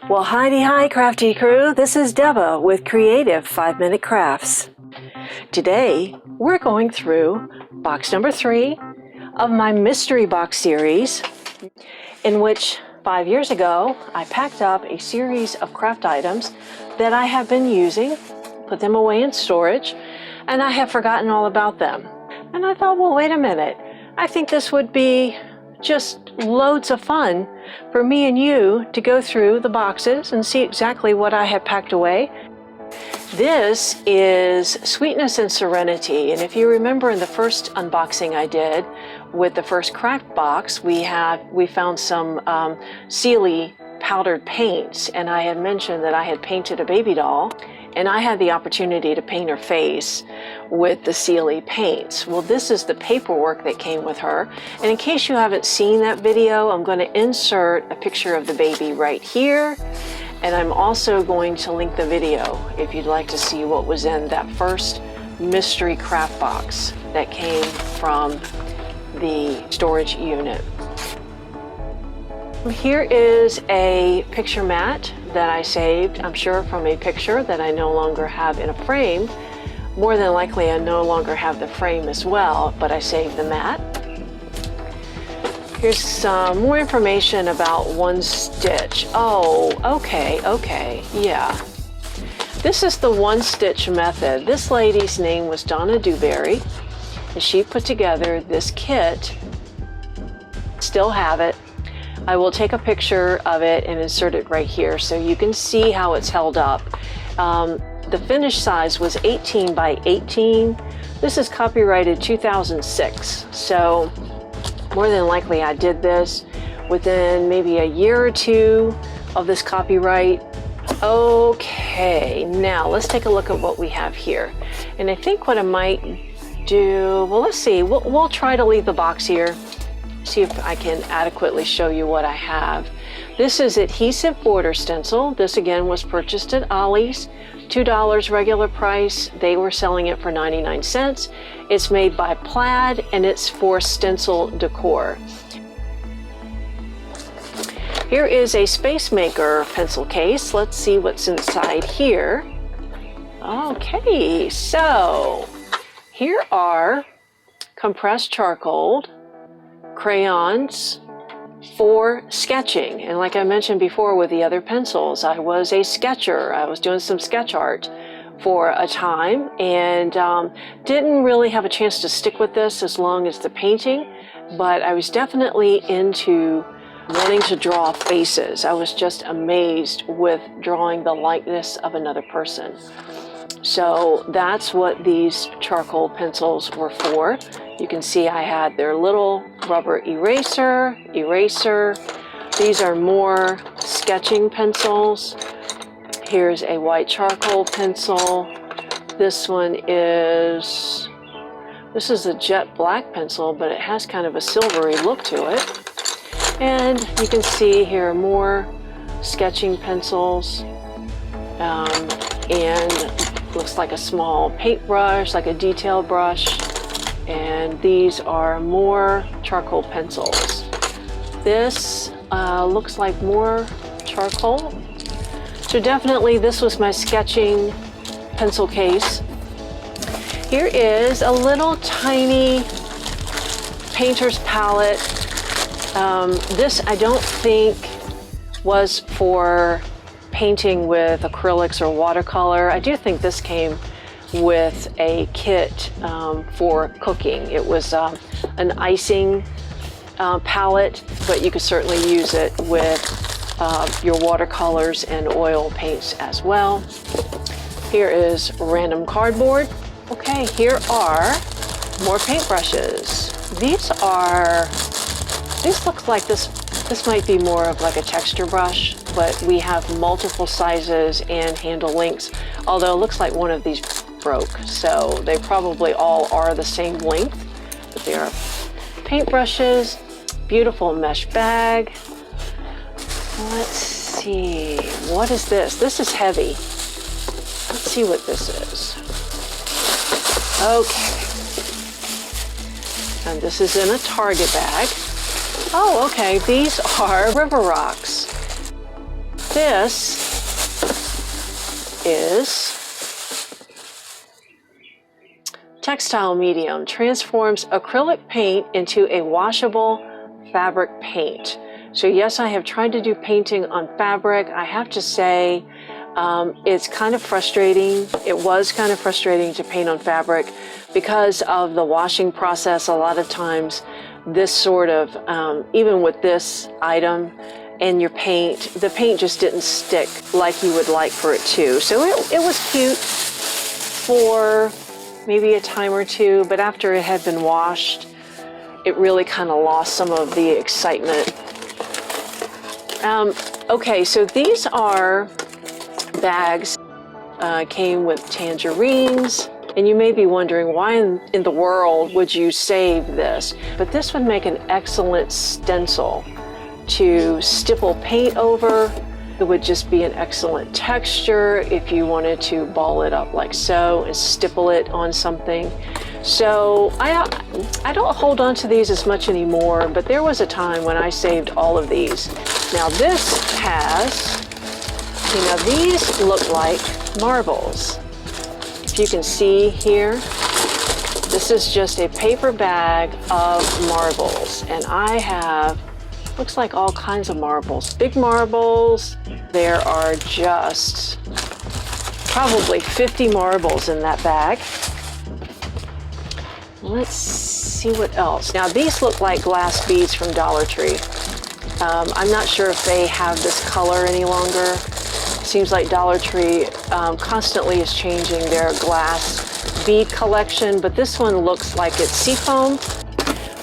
Well, hi crafty crew, this is Deba with Creative 5-Minute Crafts. Today, we're going through box number 3 of my mystery box series, in which 5 years ago, I packed up a series of craft items that I have been using, put them away in storage, and I have forgotten all about them. And I thought, well, wait a minute, I think this would be just loads of fun for me and you to go through the boxes and see exactly what I have packed away. This is Sweetness and Serenity, and if you remember in the first unboxing I did with the first craft box, we found some Sealy powdered paints, and I had mentioned that I had painted a baby doll, and I had the opportunity to paint her face with the Sealy paints. Well, this is the paperwork that came with her. And in case you haven't seen that video, I'm going to insert a picture of the baby right here. And I'm also going to link the video if you'd like to see what was in that first mystery craft box that came from the storage unit. Here is a picture mat that I saved, I'm sure from a picture that I no longer have in a frame. More than likely I no longer have the frame as well, but I saved the mat. Here's some more information about One Stitch. Oh, okay, yeah. This is the One Stitch method. This lady's name was Donna Dewberry, and she put together this kit. Still have it. I will take a picture of it and insert it right here so you can see how it's held up. The finished size was 18 by 18. This is copyrighted 2006, so more than likely I did this within maybe a year or two of this copyright. Okay, now let's take a look at what we have here. And I think what I might do, well, let's see, we'll try to leave the box here, see if I can adequately show you what I have. This is Adhesive border stencil. This again was purchased at Ollie's, $2 regular price. They were selling it for 99 cents. It's made by Plaid and it's for stencil decor. Here is a Space Maker pencil case. Let's see what's inside here. Okay, so here are compressed charcoal, crayons for sketching, and like I mentioned before with the other pencils, I was a sketcher. I was doing some sketch art for a time and didn't really have a chance to stick with this as long as the painting, but I was definitely into wanting to draw faces. I was just amazed with drawing the likeness of another person. So that's what these charcoal pencils were for. You can see I had their little rubber eraser. These are more sketching pencils. Here's a white charcoal pencil. This is a jet black pencil, but it has kind of a silvery look to it. And you can see here more sketching pencils, and looks like a small paintbrush, like a detail brush. And these are more charcoal pencils. This looks like more charcoal. So definitely this was my sketching pencil case. Here is a little tiny painter's palette. This I don't think was for painting with acrylics or watercolor. I do think this came with a kit for cooking. It was an icing palette, but you could certainly use it with your watercolors and oil paints as well. Here is random cardboard. Okay, here are more paintbrushes. These look like this might be more of like a texture brush, but we have multiple sizes and handle lengths, although it looks like one of these broke, so they probably all are the same length. But they are paintbrushes, beautiful mesh bag. Let's see, what is this? This is heavy. Let's see what this is. Okay. And this is in a Target bag. Oh, okay, these are river rocks. this is textile medium, transforms acrylic paint into a washable fabric paint. So yes, I have tried to do painting on fabric. I have to say, it's kind of frustrating. It was kind of frustrating to paint on fabric because of the washing process. A lot of times this sort of, even with this item and your paint, the paint just didn't stick like you would like for it to. So it was cute for maybe a time or two, but after it had been washed, it really kind of lost some of the excitement. Okay, so these are bags, came with tangerines, and you may be wondering why in the world would you save this? But this would make an excellent stencil to stipple paint over. It would just be an excellent texture if you wanted to ball it up like so and stipple it on something. So I don't hold on to these as much anymore, but there was a time when I saved all of these. Now this has, these look like marbles. If you can see here, this is just a paper bag of marbles, and I have, looks like all kinds of marbles. Big marbles, there are just probably 50 marbles in that bag. Let's see what else. Now these look like glass beads from Dollar Tree. I'm not sure if they have this color any longer. Seems like Dollar Tree constantly is changing their glass bead collection, but this one looks like it's seafoam.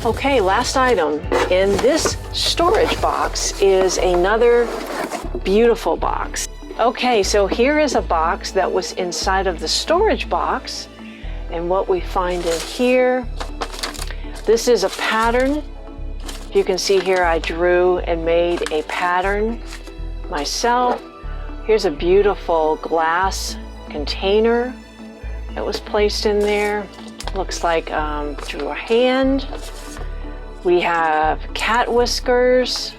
Okay, last item in this storage box is another beautiful box. Okay, so here is a box that was inside of the storage box, and what we find in here, this is a pattern. You can see here I drew and made a pattern myself. Here's a beautiful glass container that was placed in there. Looks like drew a hand. We have cat whiskers.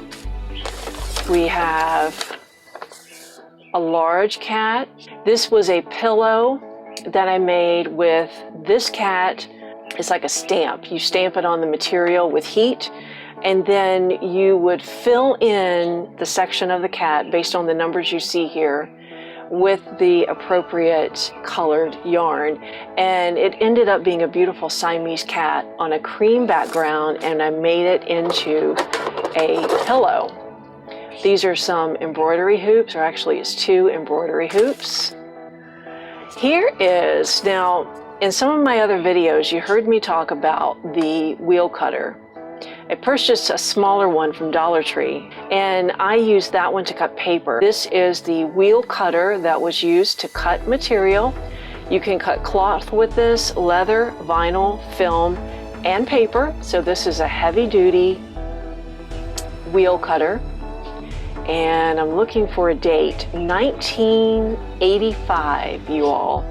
We have a large cat. This was a pillow that I made with this cat. It's like a stamp. You stamp it on the material with heat, and then you would fill in the section of the cat based on the numbers you see here with the appropriate colored yarn. And it ended up being a beautiful Siamese cat on a cream background, and I made it into a pillow. These are some embroidery hoops, or actually it's 2 embroidery hoops. Here is, now in some of my other videos you heard me talk about the wheel cutter. I purchased a smaller one from Dollar Tree, and I used that one to cut paper. This is the wheel cutter that was used to cut material. You can cut cloth with this, leather, vinyl, film, and paper. So this is a heavy-duty wheel cutter. And I'm looking for a date, 1985, you all.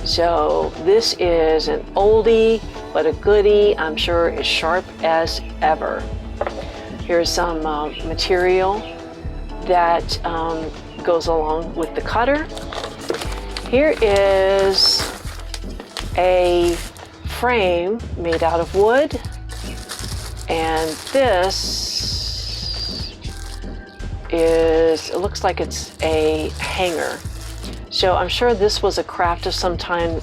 So this is an oldie, but a goodie. I'm sure as sharp as ever. Here's some material that goes along with the cutter. Here is a frame made out of wood, and this is, it looks like it's a hanger. So I'm sure this was a craft of some kind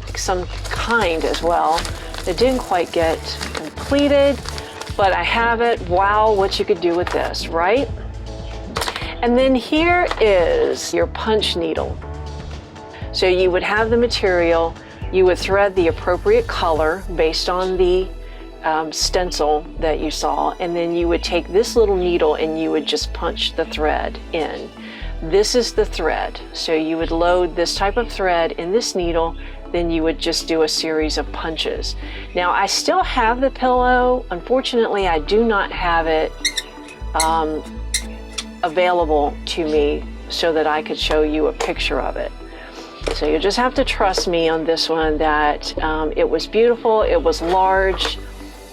as well. It didn't quite get completed, but I have it. Wow, what you could do with this, right? And then here is your punch needle. So you would have the material, you would thread the appropriate color based on the stencil that you saw, and then you would take this little needle and you would just punch the thread in. This is the thread. So you would load this type of thread in this needle, then you would just do a series of punches. Now I still have the pillow. Unfortunately, I do not have it available to me so that I could show you a picture of it. So you just have to trust me on this one that it was beautiful, it was large,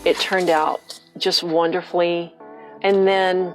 it turned out just wonderfully. And then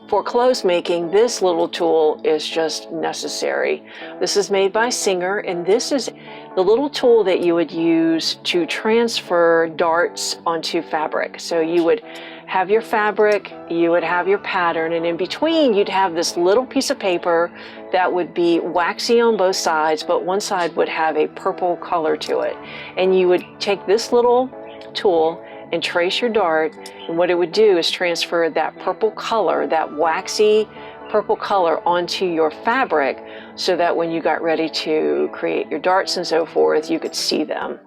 For clothes making, this little tool is just necessary. This is made by Singer, and this is the little tool that you would use to transfer darts onto fabric. So you would have your fabric, you would have your pattern, and in between you'd have this little piece of paper that would be waxy on both sides, but one side would have a purple color to it. And you would take this little tool and trace your dart, and what it would do is transfer that purple color, that waxy purple color, onto your fabric, so that when you got ready to create your darts and so forth, you could see them.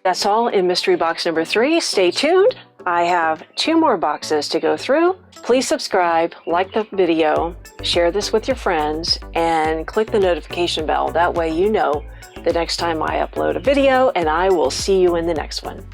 That's all in mystery box number 3. Stay tuned. I have 2 more boxes to go through. Please subscribe, like the video, share this with your friends, and click the notification bell. That way you know the next time I upload a video, and I will see you in the next one.